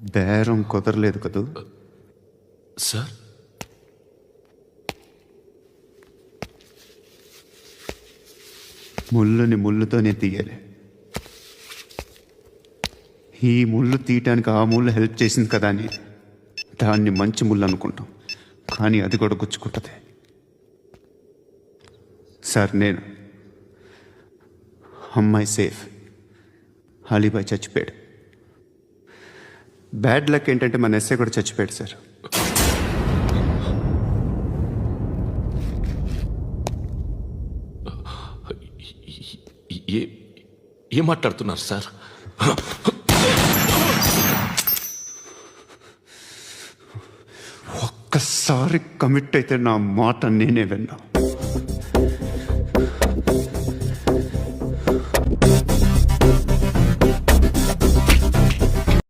బేరం కుదరలేదు కదూ. సార్ ముళ్ళుని ముళ్ళుతోనే తీయాలి. ఈ ముళ్ళు తీయటానికి ఆ ముళ్ళు హెల్ప్ చేసింది కదా అని దాన్ని మంచి ముళ్ళు అనుకుంటాం, కానీ అది కూడా గుచ్చుకుంటుంది. సార్, నేను అమ్మాయి సేఫ్, అలీబాయ్ చచ్చిపోయాడు. బ్యాడ్ లక్ ఏంటంటే మన ఎస్ఐ కూడా చచ్చిపోయాడు సార్. ఏం మాట్లాడుతున్నారు సార్? ఒక్కసారి కమిట్ అయితే నా మాట నేనే విన్నా.